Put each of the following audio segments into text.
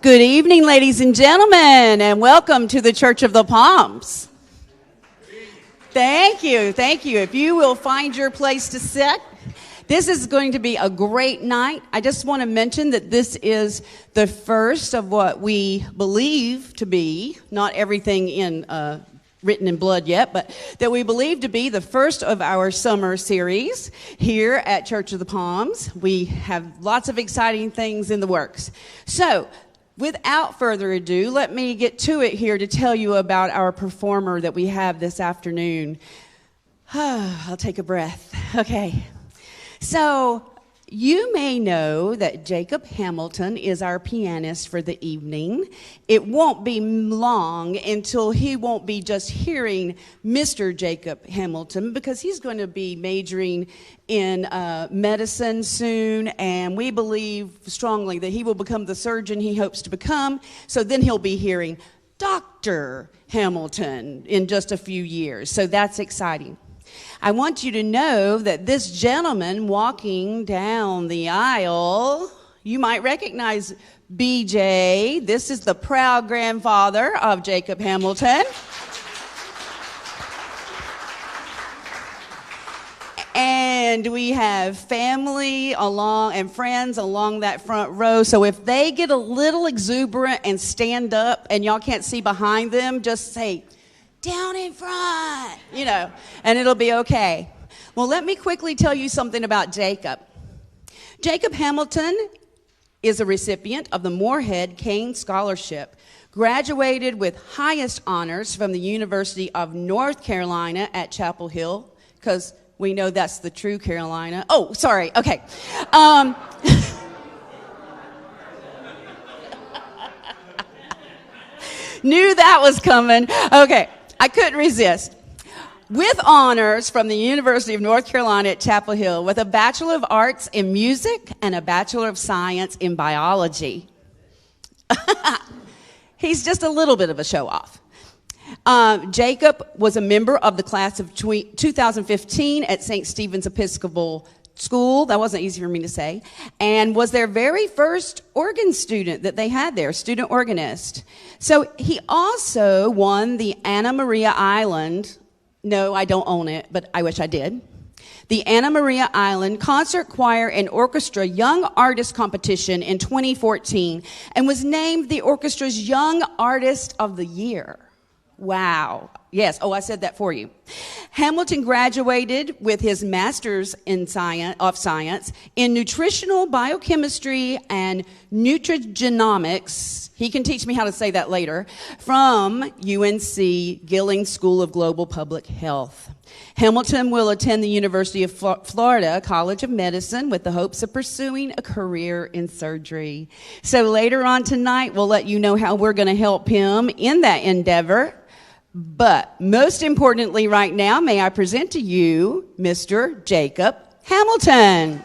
Good evening, ladies and gentlemen, and welcome to the Church of the Palms. Thank you, thank you. If you will find your place to sit, this is going to be a great night. I just want to mention that this is the first of what we believe to be, not everything written in blood yet, but that we believe to be the first of our summer series here at Church of the Palms. We have lots of exciting things in the works. So, without further ado, let me get to it here to tell you about our performer that we have this afternoon. I'll take a breath. Okay. So, you may know that Jakob Hamilton is our pianist for the evening. It won't be long until he won't be just hearing Mr. Jakob Hamilton, because he's going to be majoring in medicine soon, and we believe strongly that he will become the surgeon he hopes to become. So then he'll be hearing Dr. Hamilton in just a few years. So that's exciting. I want you to know that this gentleman walking down the aisle, you might recognize BJ. This is the proud grandfather of Jakob Hamilton. And we have family along and friends along that front row. So if they get a little exuberant and stand up and y'all can't see behind them, just say, "Down in front," and it'll be okay. Well, let me quickly tell you something about Jakob. Jakob Hamilton is a recipient of the Morehead-Cain Scholarship, graduated with highest honors from the University of North Carolina at Chapel Hill, because we know that's the true Carolina. Oh, sorry, okay. Knew that was coming. Okay. I couldn't resist. With honors from the University of North Carolina at Chapel Hill, with a Bachelor of Arts in Music and a Bachelor of Science in Biology. He's just a little bit of a show-off. Jakob was a member of the class of 2015 at St. Stephen's Episcopal School. That wasn't easy for me to say. And was their very first organ student that they had there, student organist. So he also won the Anna Maria Island, no, I don't own it, but I wish I did, the Anna Maria Island Concert Choir and Orchestra Young Artist Competition in 2014, and was named the orchestra's Young Artist of the Year. Wow. Yes. Oh, I said that for you. Hamilton graduated with his master's in science in nutritional biochemistry and nutrigenomics. He can teach me how to say that later, from UNC Gilling School of Global Public Health. Hamilton will attend the University of Florida College of Medicine with the hopes of pursuing a career in surgery. So later on tonight, we'll let you know how we're going to help him in that endeavor. But most importantly right now, may I present to you Mr. Jakob Hamilton.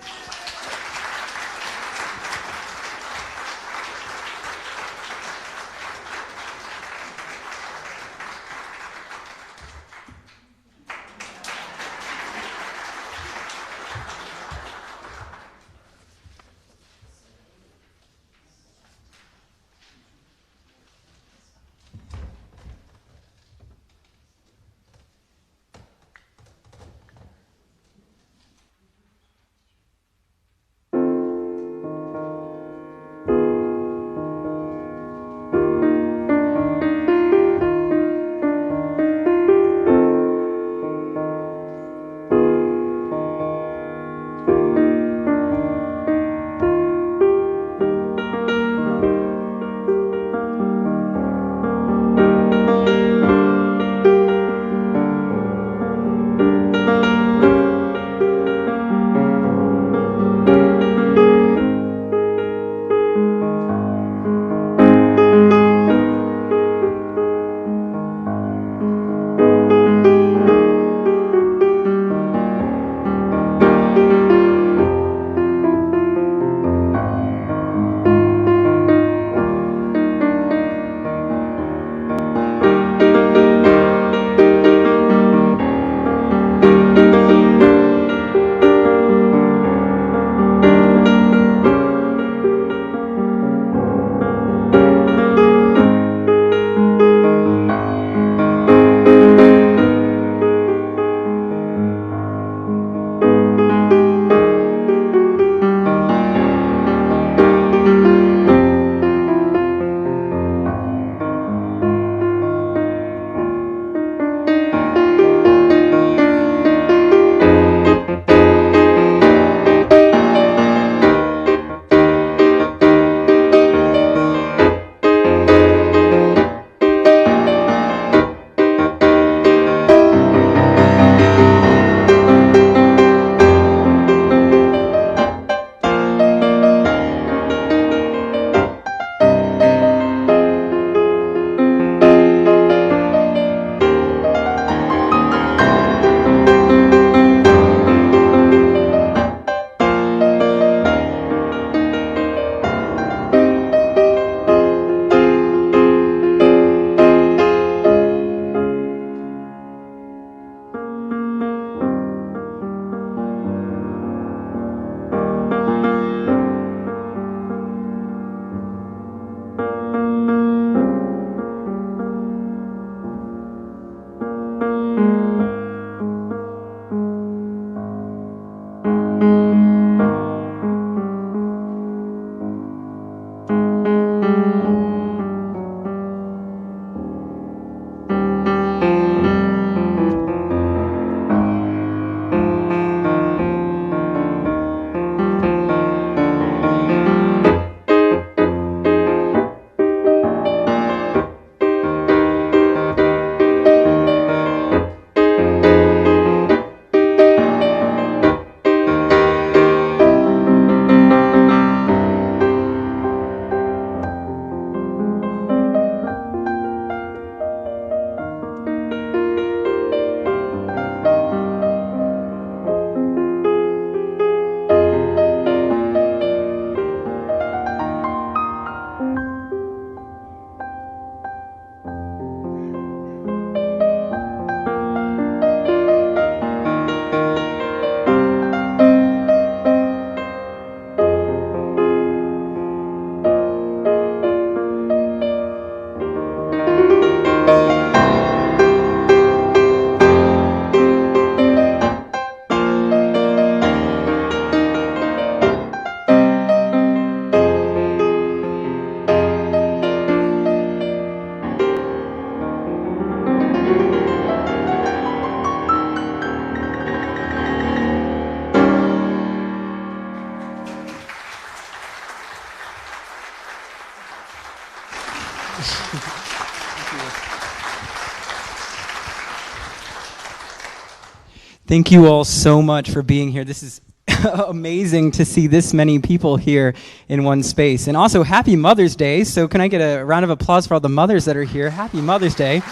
Thank you all so much for being here. This is amazing to see this many people here in one space. And also, happy Mother's Day. So can I get a round of applause for all the mothers that are here? Happy Mother's Day.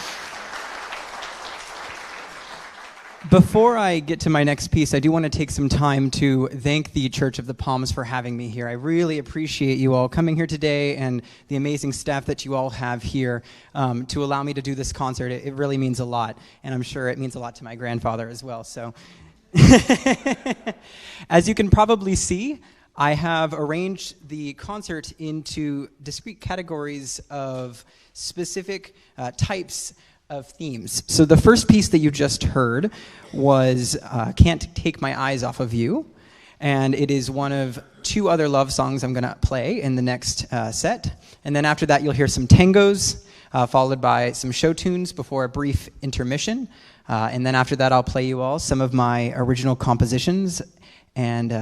Before I get to my next piece, I do want to take some time to thank the Church of the Palms for having me here. I really appreciate you all coming here today and the amazing staff that you all have here to allow me to do this concert. It really means a lot, and I'm sure it means a lot to my grandfather as well. So, as you can probably see, I have arranged the concert into discrete categories of specific types of themes. So the first piece that you just heard was Can't Take My Eyes Off of You, and it is one of two other love songs I'm going to play in the next set. And then after that you'll hear some tangos, followed by some show tunes before a brief intermission. And then after that I'll play you all some of my original compositions and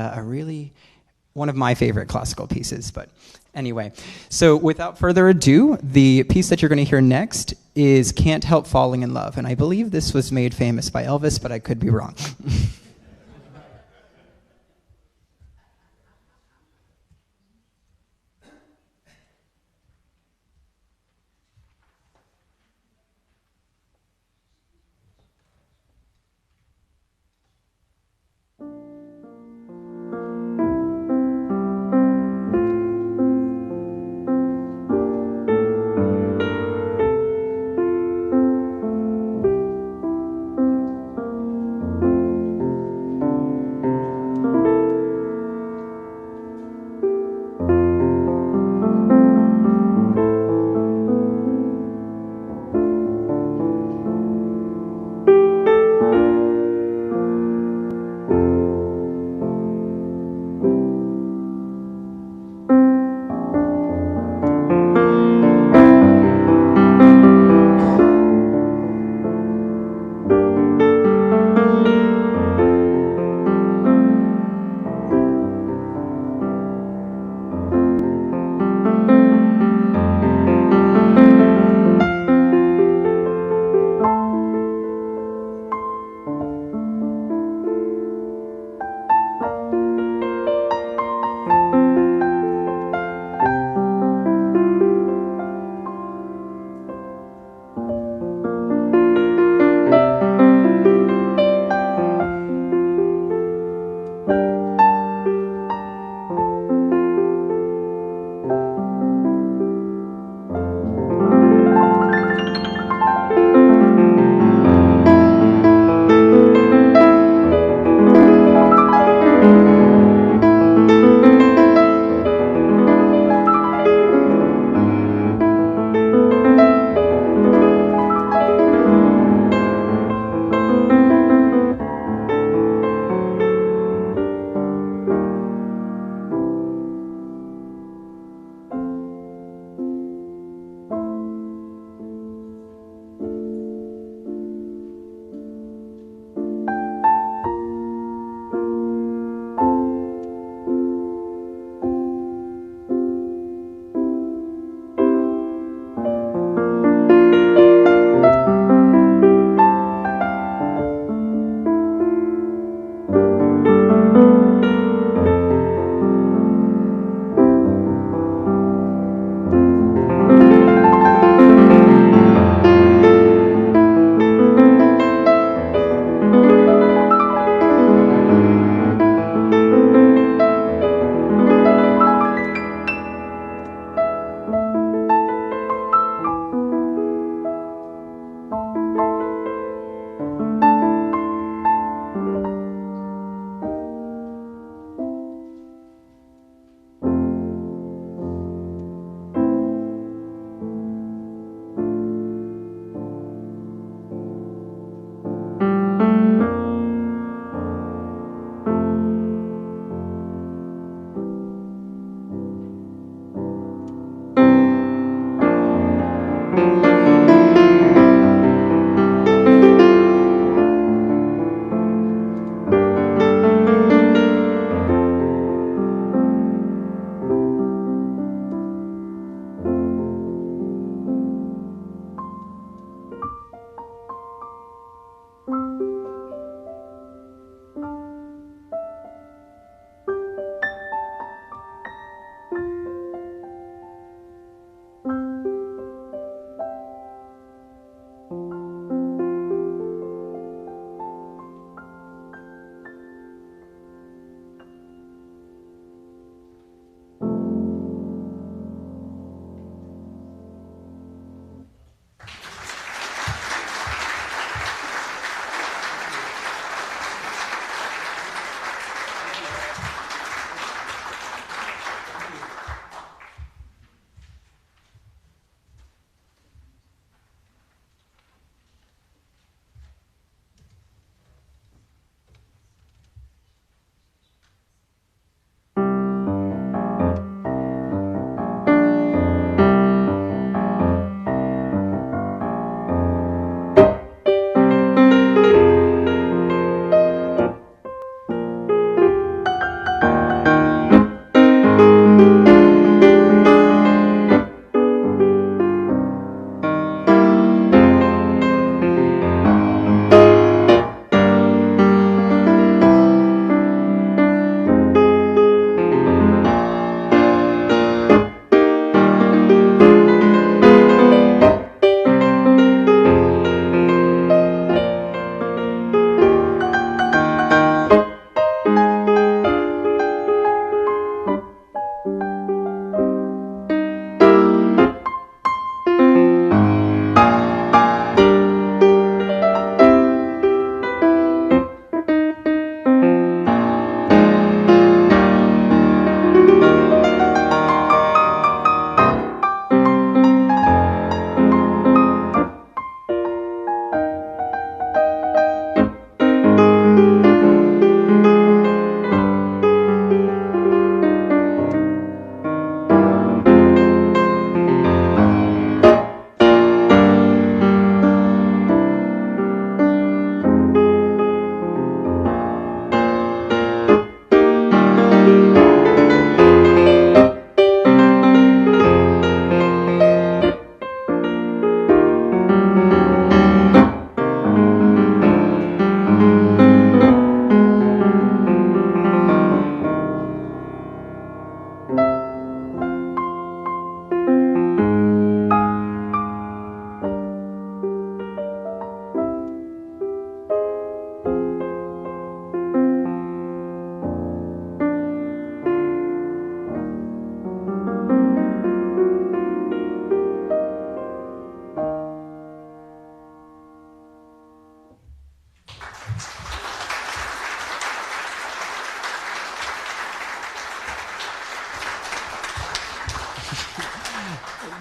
one of my favorite classical pieces. But anyway, so without further ado, the piece that you're going to hear next is Can't Help Falling in Love. And I believe this was made famous by Elvis, but I could be wrong.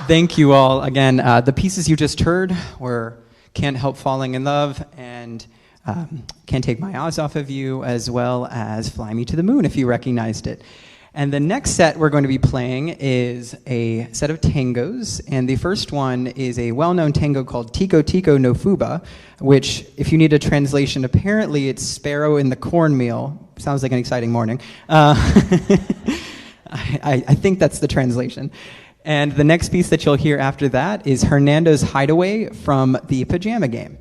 Thank you all again. The pieces you just heard were Can't Help Falling in Love and Can't Take My Eyes Off of You, as well as Fly Me to the Moon, if you recognized it. And the next set we're going to be playing is a set of tangos, and the first one is a well-known tango called Tico Tico no Fuba, which, if you need a translation, apparently it's Sparrow in the Cornmeal. Sounds like an exciting morning. I think that's the translation. And the next piece that you'll hear after that is Hernando's Hideaway from the Pajama Game.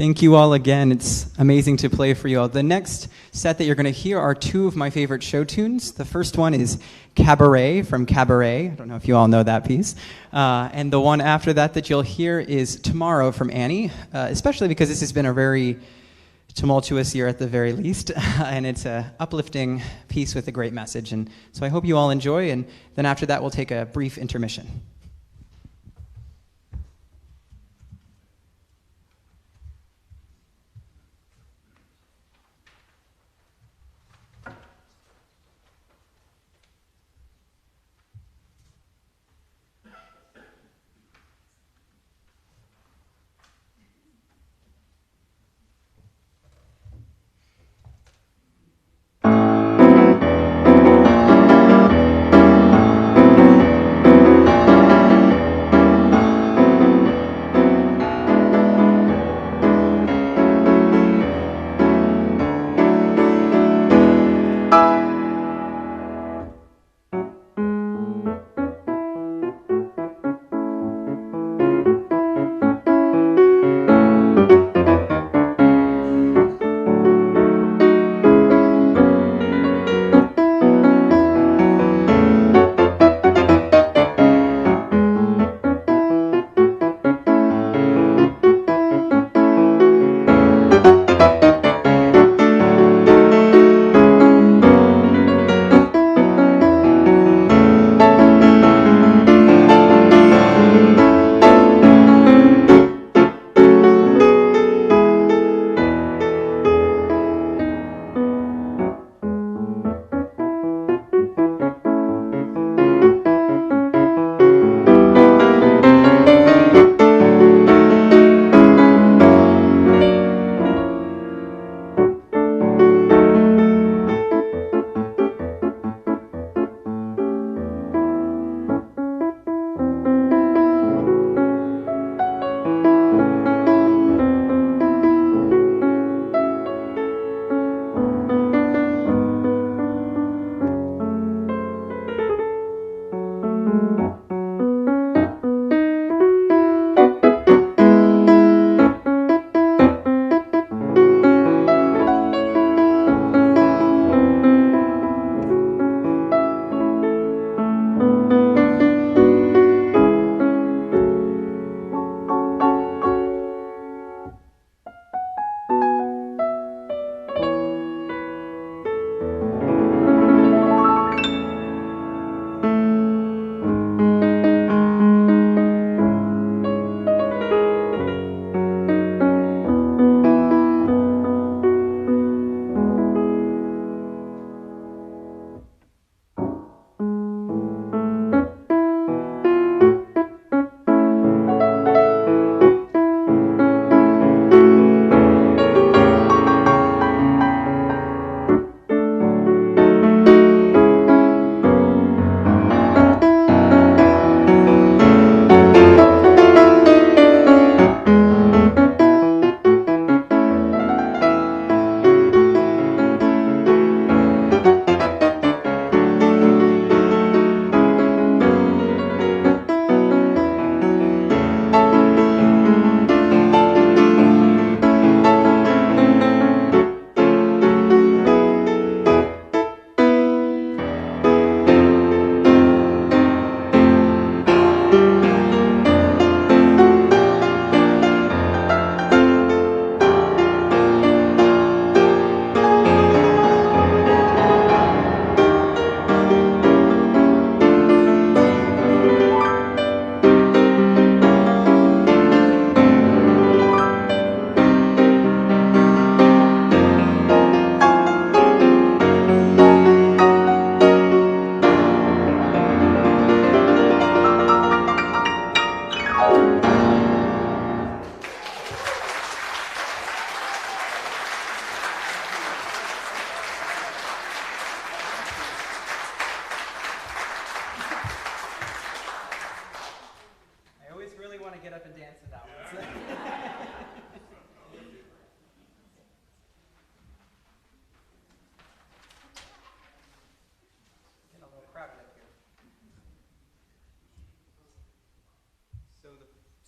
Thank you all again. It's amazing to play for you all. The next set that you're going to hear are two of my favorite show tunes. The first one is Cabaret from Cabaret. I don't know if you all know that piece. And the one after that you'll hear is Tomorrow from Annie, especially because this has been a very tumultuous year at the very least, and it's an uplifting piece with a great message. And so I hope you all enjoy, and then after that we'll take a brief intermission.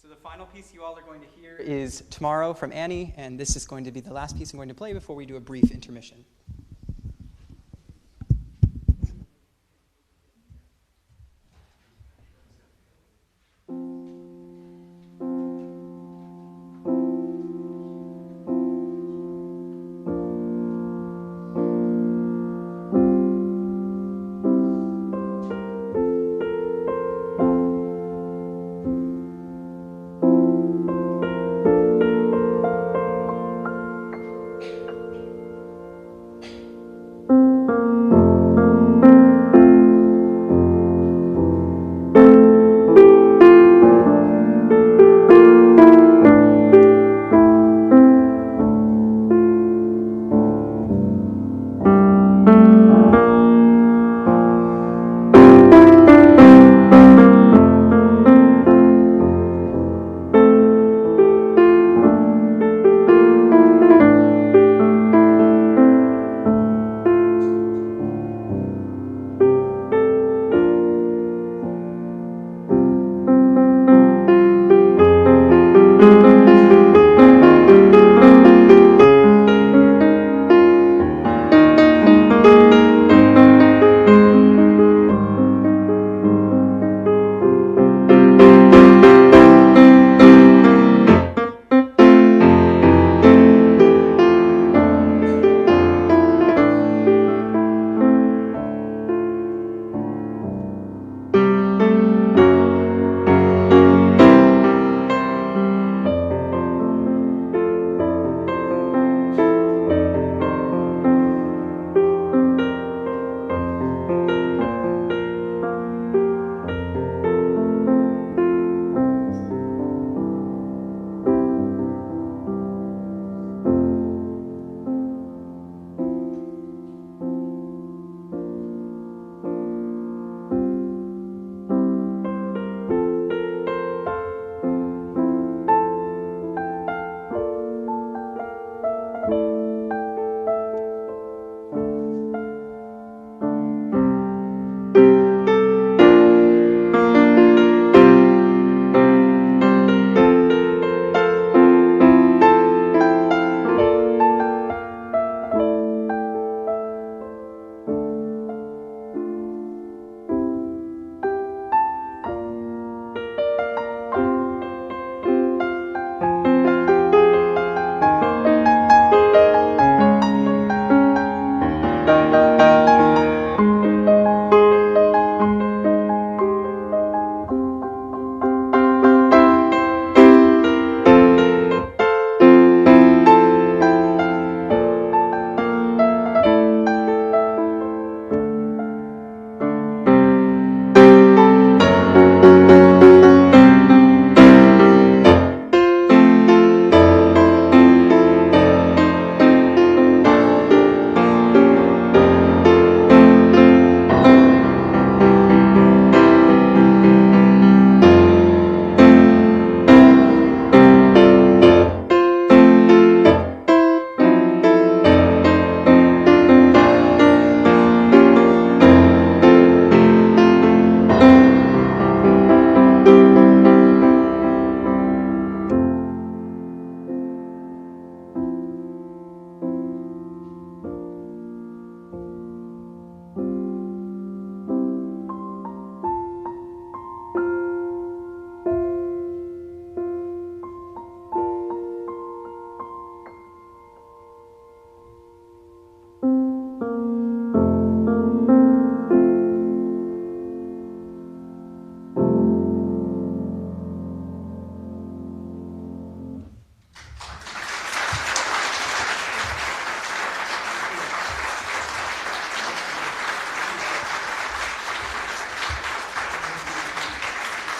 So the final piece you all are going to hear is Tomorrow from Annie, and this is going to be the last piece I'm going to play before we do a brief intermission.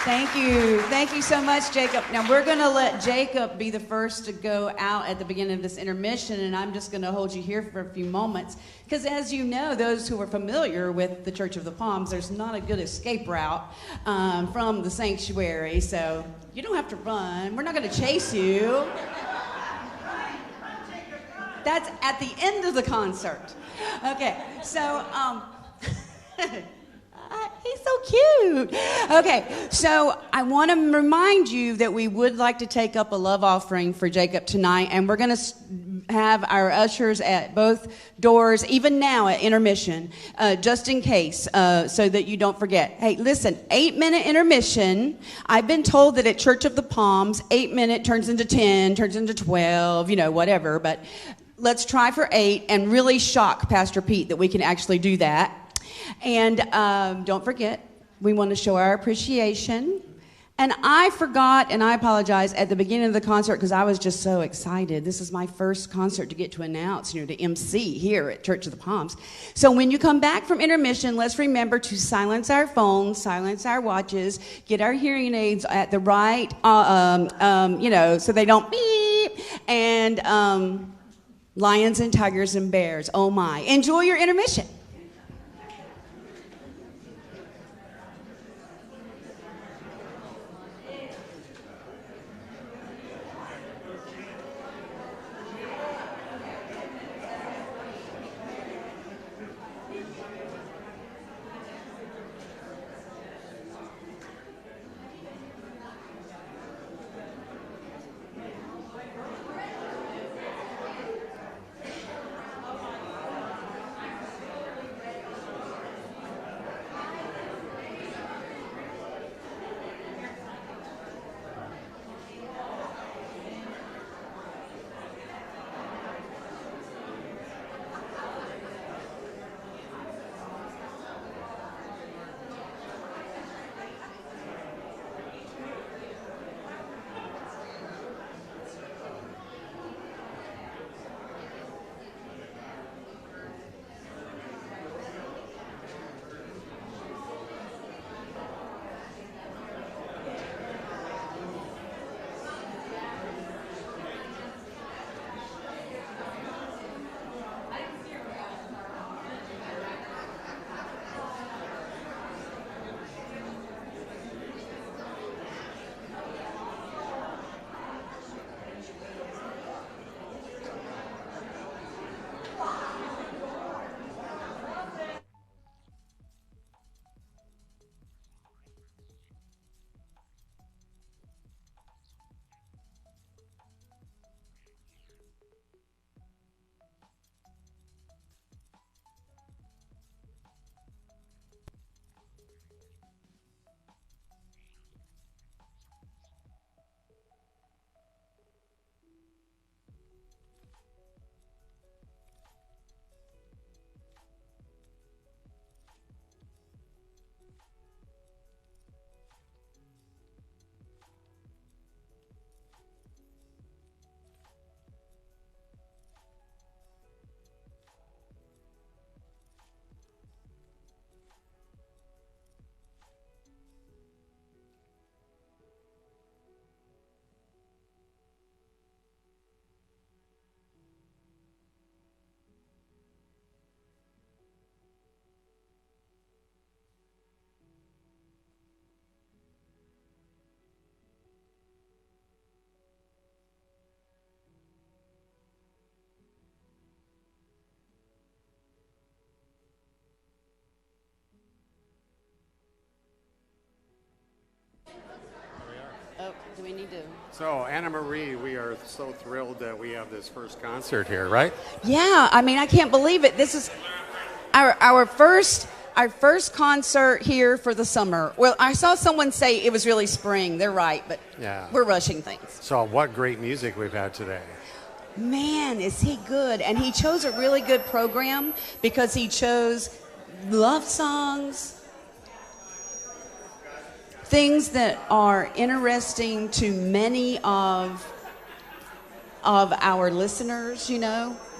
Thank you. Thank you so much, Jacob. Now, we're going to let Jacob be the first to go out at the beginning of this intermission, and I'm just going to hold you here for a few moments. Because as you know, those who are familiar with the Church of the Palms, there's not a good escape route from the sanctuary. So you don't have to run. We're not going to chase you. That's at the end of the concert. Okay, so he's so cute. Okay, so I want to remind you that we would like to take up a love offering for Jacob tonight, and we're going to have our ushers at both doors, even now at intermission, just in case, so that you don't forget. Hey, listen, 8-minute intermission. I've been told that at Church of the Palms, 8-minute turns into 10, turns into 12, whatever, but let's try for 8 and really shock Pastor Pete that we can actually do that. And don't forget, we want to show our appreciation. And I forgot, and I apologize, at the beginning of the concert, because I was just so excited. This is my first concert to get to announce, to MC here at Church of the Palms. So when you come back from intermission, let's remember to silence our phones, silence our watches, get our hearing aids at the right, so they don't beep, and lions and tigers and bears, oh my. Enjoy your intermission. Do we need to? So, Anna Marie, we are so thrilled that we have this first concert here, right? Yeah, I mean, I can't believe it. This is our first concert here for the summer. Well, I saw someone say it was really spring. They're right, but yeah, we're rushing things. So, what great music we've had today. Man, is he good. And he chose a really good program because he chose love songs, things that are interesting to many of our listeners,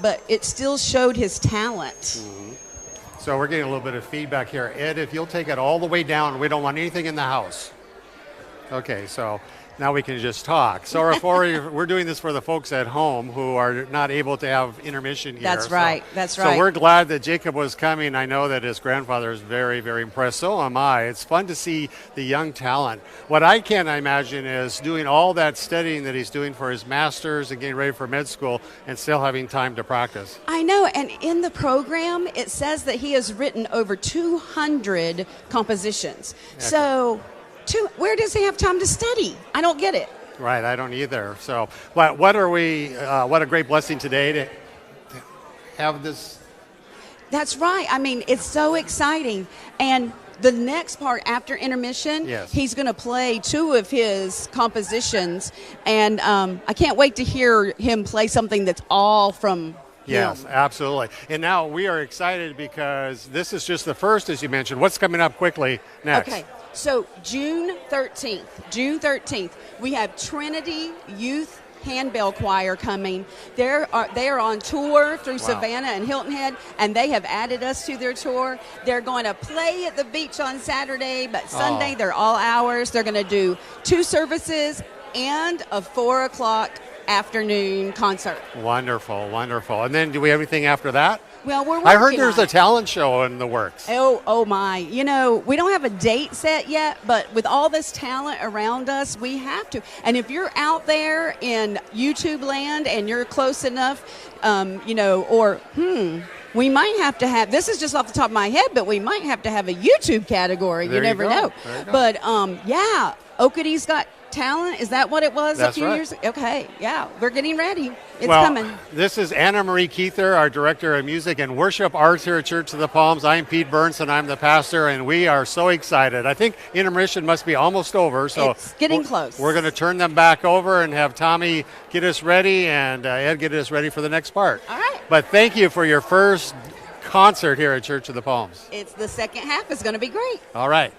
but it still showed his talent. Mm-hmm. So we're getting a little bit of feedback here. Ed, if you'll take it all the way down, we don't want anything in the house. Okay, so Now we can just talk. So we're doing this for the folks at home who are not able to have intermission here. That's right. That's right. So we're glad that Jacob was coming. I know that his grandfather is very, very impressed. So am I. It's fun to see the young talent. What I can't imagine is doing all that studying that he's doing for his master's and getting ready for med school and still having time to practice. I know, and in the program, it says that he has written over 200 compositions. So where does he have time to study? I don't get it. Right, I don't either. So what a great blessing today to have this. That's right. I mean, it's so exciting. And the next part after intermission, yes, he's going to play 2 of his compositions. And I can't wait to hear him play something that's all from Yes, him. absolutely. And now we are excited because this is just the first, as you mentioned. What's coming up quickly next? Okay. So June 13th, we have Trinity Youth Handbell Choir coming. They are on tour through Savannah and Hilton Head, and they have added us to their tour. They're going to play at the beach on Saturday, but Sunday they're all hours. They're going to do 2 services and a 4 o'clock afternoon concert. Wonderful, wonderful. And then do we have anything after that? Well, we're working I heard there's on a talent show in the works. Oh my. You know, we don't have a date set yet, but with all this talent around us, we have to. And if you're out there in YouTube land and you're close enough, we might have to have, this is just off the top of my head, but we might have to have a YouTube category. There you never go. know. There you go. But Okady's Got Talent. Is that what it was That's a few right. years ago? Okay, yeah, we're getting ready. It's well, coming. This is Anna Marie Keither, our Director of Music and Worship Arts here at Church of the Palms. I'm Pete Burns, and I'm the pastor, and we are so excited. I think intermission must be almost over, so It's getting close. We're going to turn them back over and have Tommy get us ready and Ed get us ready for the next part. All right. But thank you for your first concert here at Church of the Palms. It's the second half is going to be great. All right.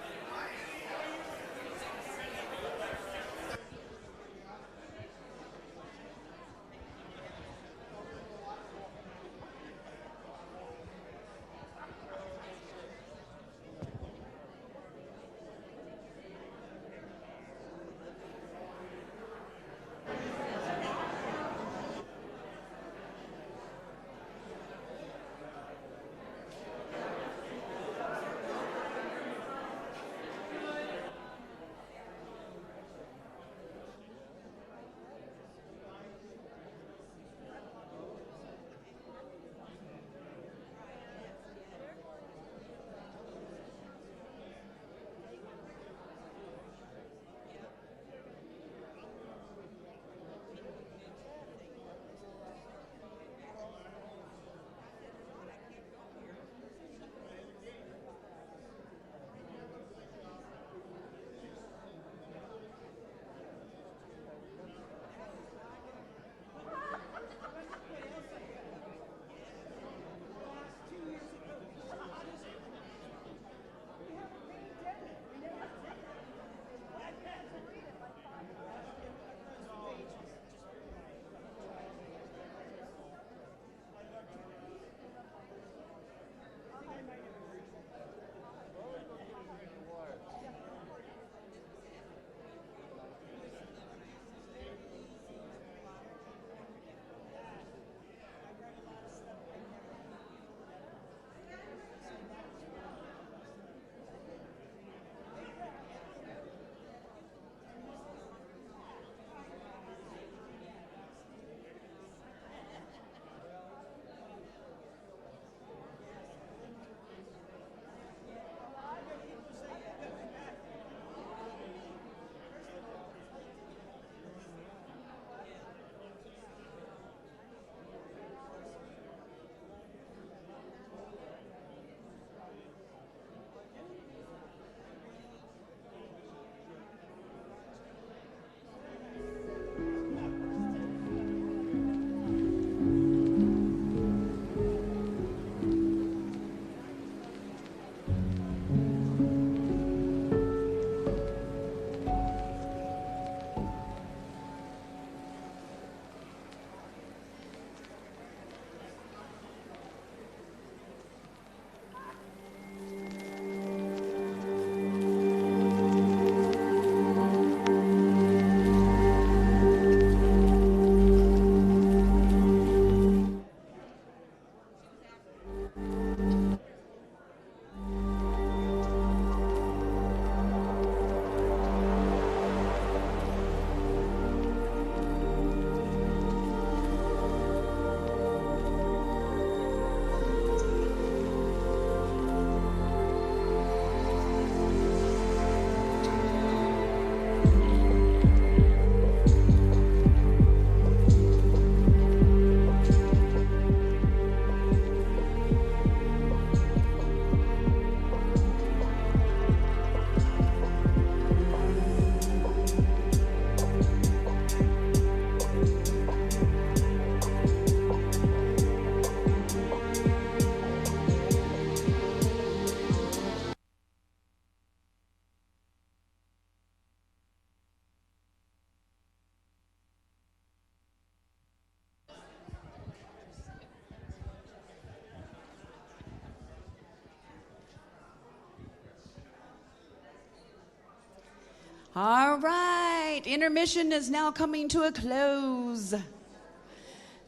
All right, intermission is now coming to a close.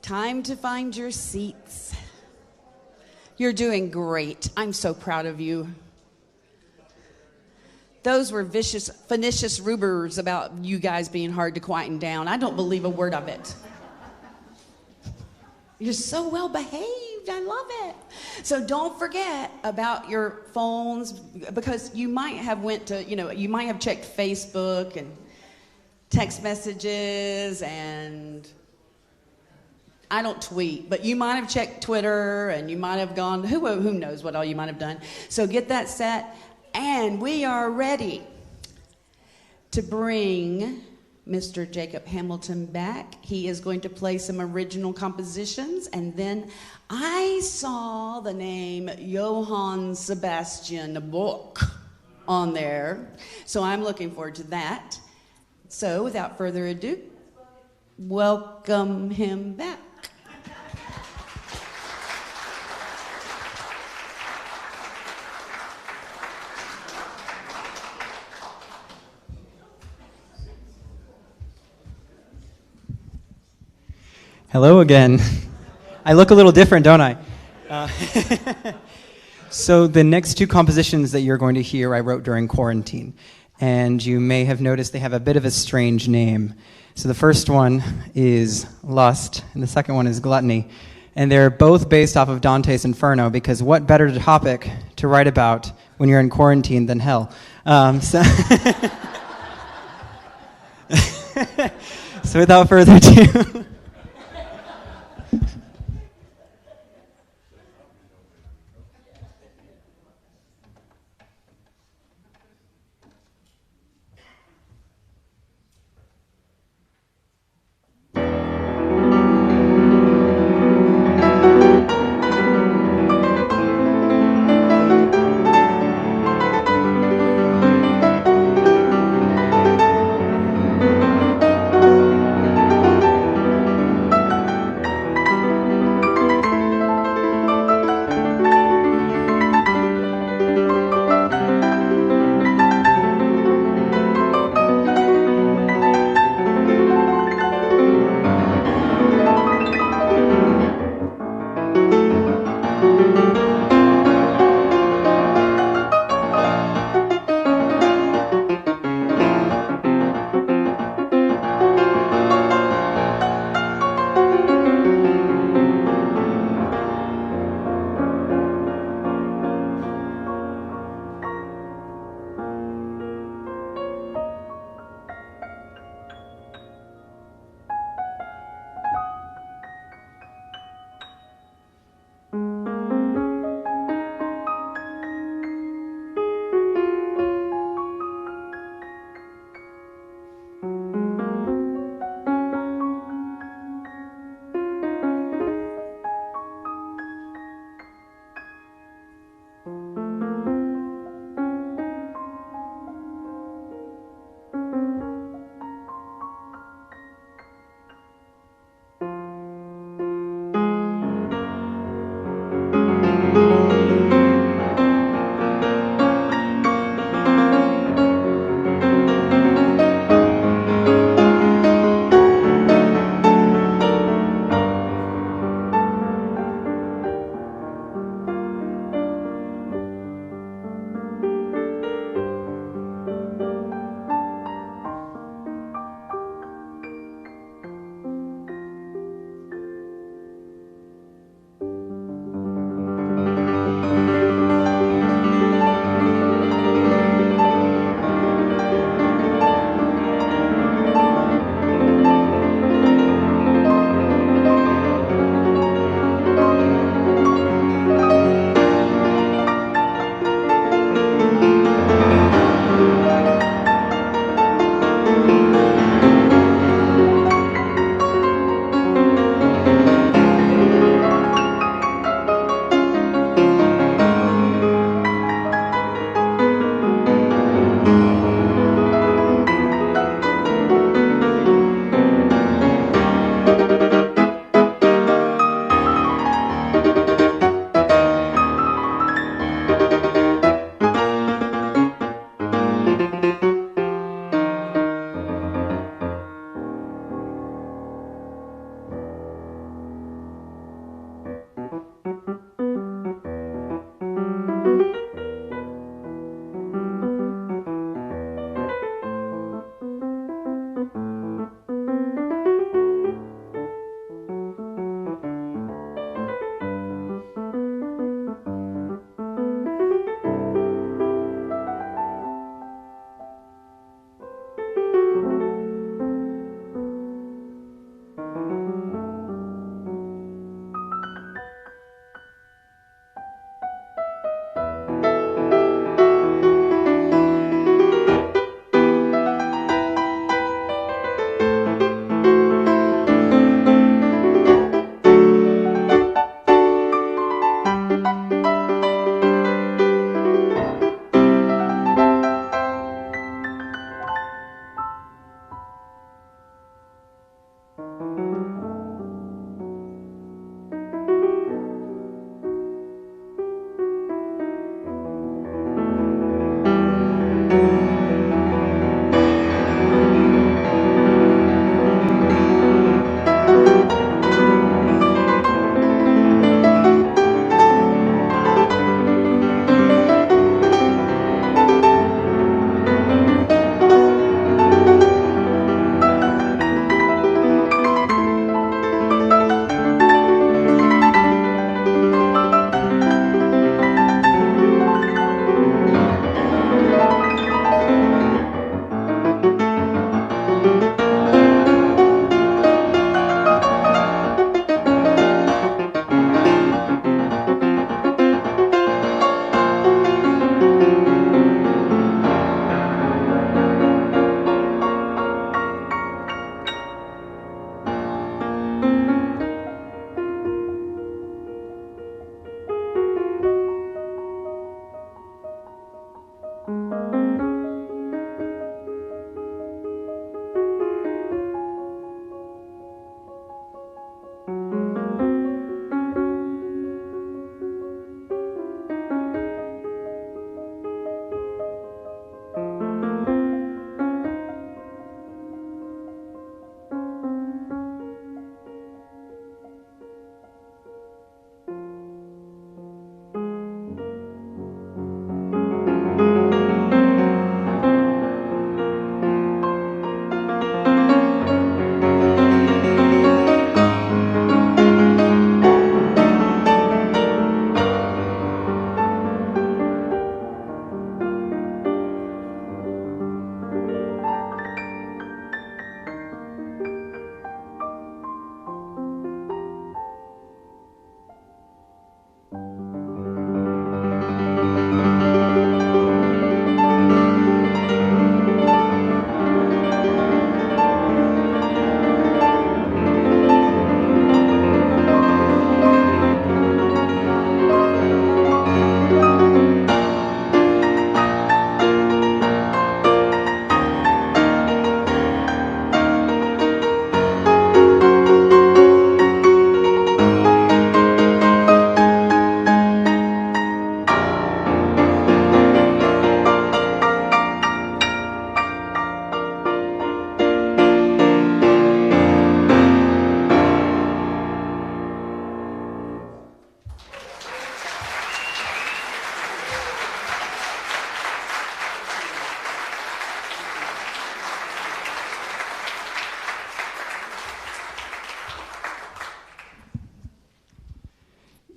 Time to find your seats. You're doing great. I'm so proud of you. Those were pernicious rumors about you guys being hard to quieten down. I don't believe a word of it. You're so well behaved. I love it. So don't forget about your phones, because you might have you might have checked Facebook and text messages, and I don't tweet, but you might have checked Twitter, and you might have gone, who knows what all you might have done. So get that set, and we are ready to bring Mr. Jakob Hamilton back. He is going to play some original compositions, and then I saw the name Johann Sebastian Bach on there, so I'm looking forward to that. So without further ado, welcome him back. Hello again. I look a little different, don't I? So the next two compositions that you're going to hear I wrote during quarantine. And you may have noticed they have a bit of a strange name. So the first one is Lust, and the second one is Gluttony. And they're both based off of Dante's Inferno, because what better topic to write about when you're in quarantine than hell? So without further ado...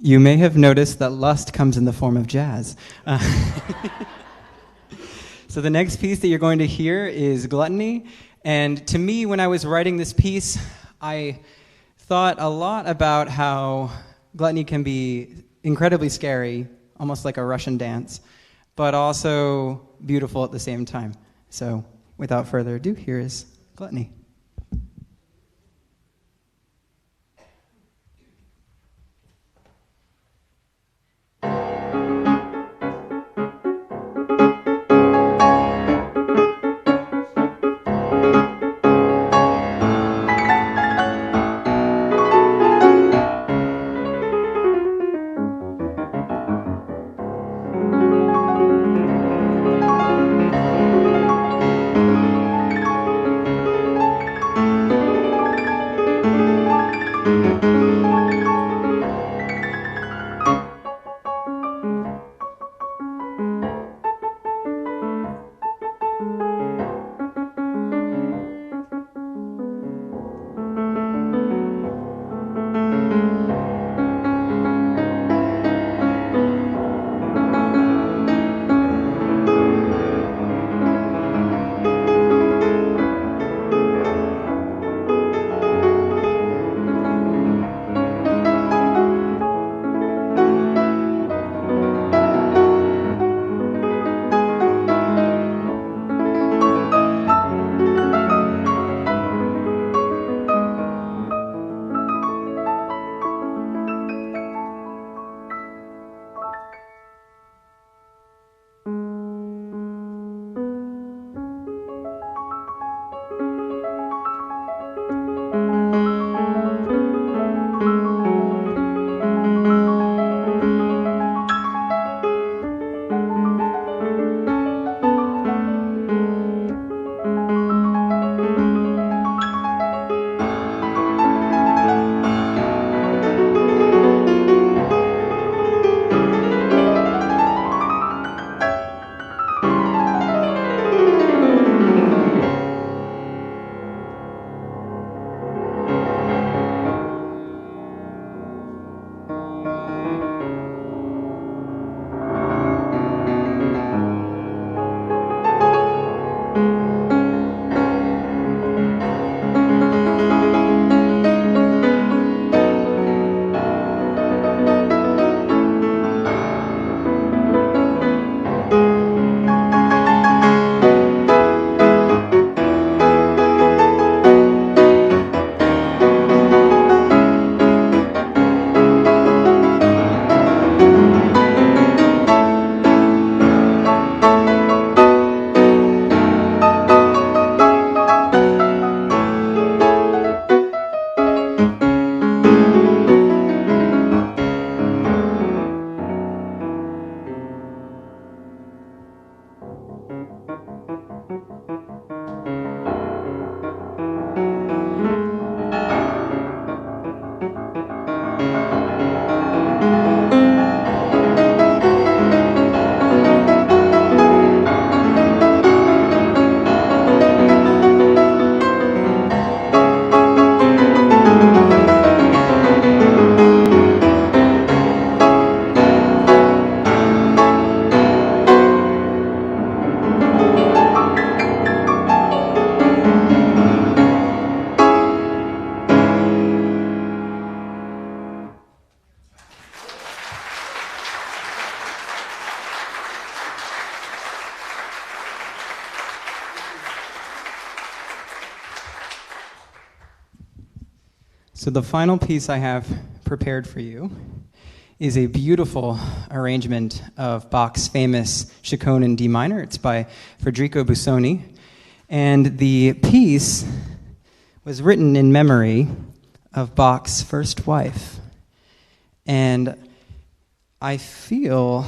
You may have noticed that lust comes in the form of jazz. So the next piece that you're going to hear is Gluttony. And to me, when I was writing this piece, I thought a lot about how gluttony can be incredibly scary, almost like a Russian dance, but also beautiful at the same time. So without further ado, here is Gluttony. So the final piece I have prepared for you is a beautiful arrangement of Bach's famous Chaconne in D minor. It's by Federico Busoni. And the piece was written in memory of Bach's first wife. And I feel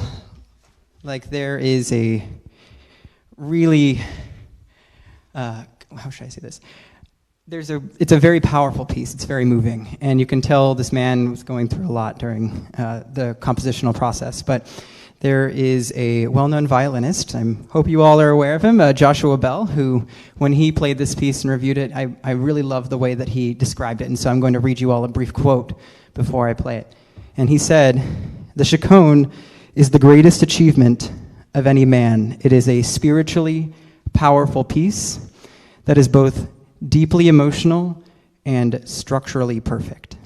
like there is a really, how should I say this? It's a very powerful piece. It's very moving, and you can tell this man was going through a lot during the compositional process. But there is a well-known violinist. I hope you all are aware of him, Joshua Bell, who, when he played this piece and reviewed it, I really love the way that he described it. And so I'm going to read you all a brief quote before I play it. And he said, "The Chaconne is the greatest achievement of any man. It is a spiritually powerful piece that is both deeply emotional and structurally perfect."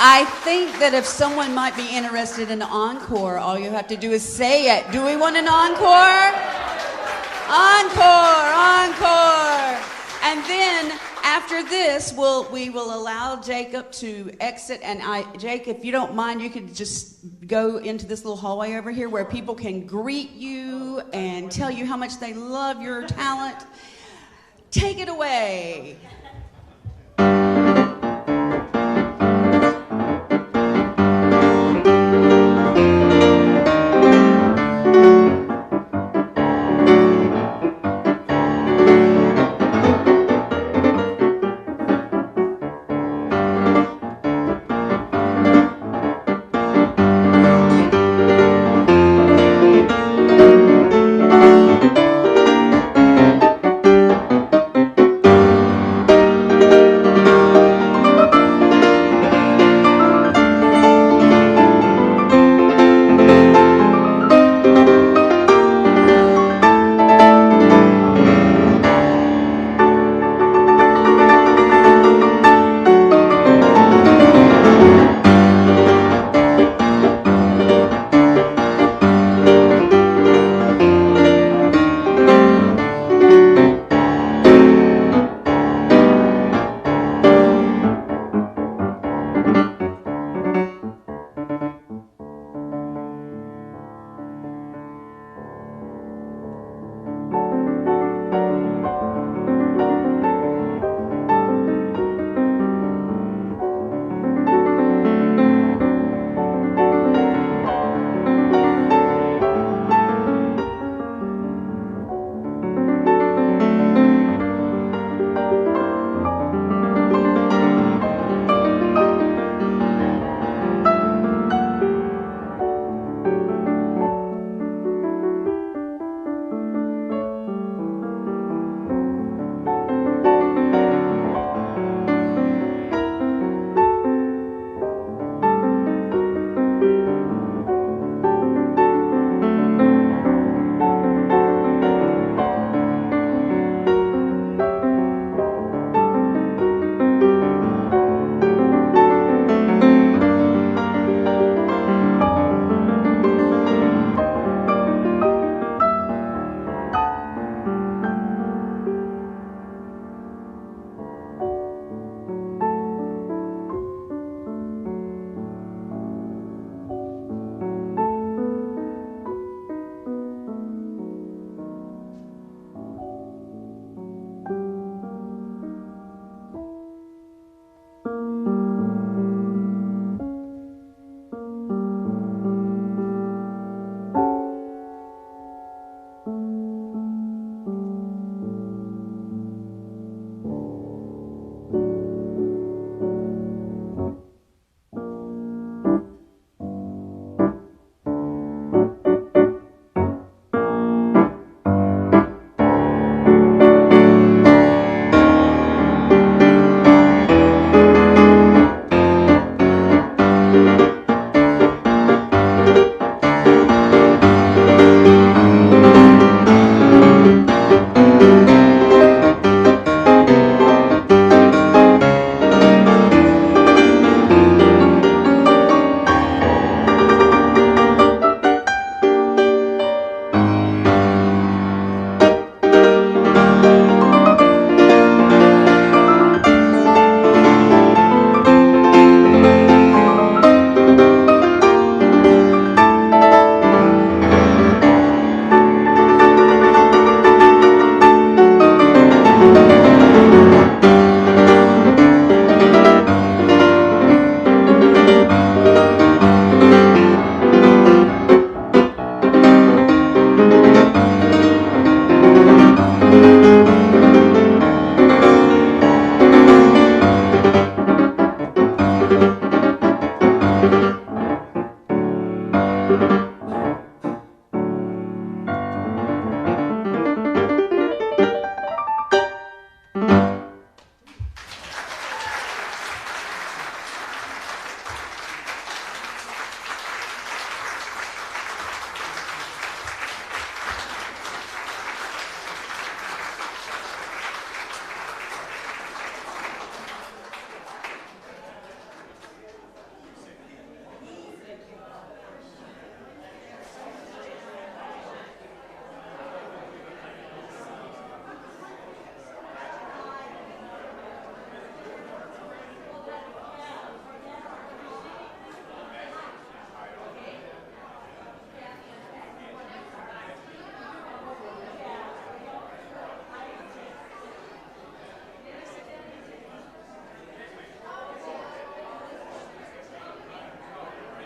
I think that if someone might be interested in an encore, all you have to do is say it. Do we want an encore? Encore, encore. And then after this, we will allow Jacob to exit. And Jake, if you don't mind, you could just go into this little hallway over here where people can greet you and tell you how much they love your talent. Take it away.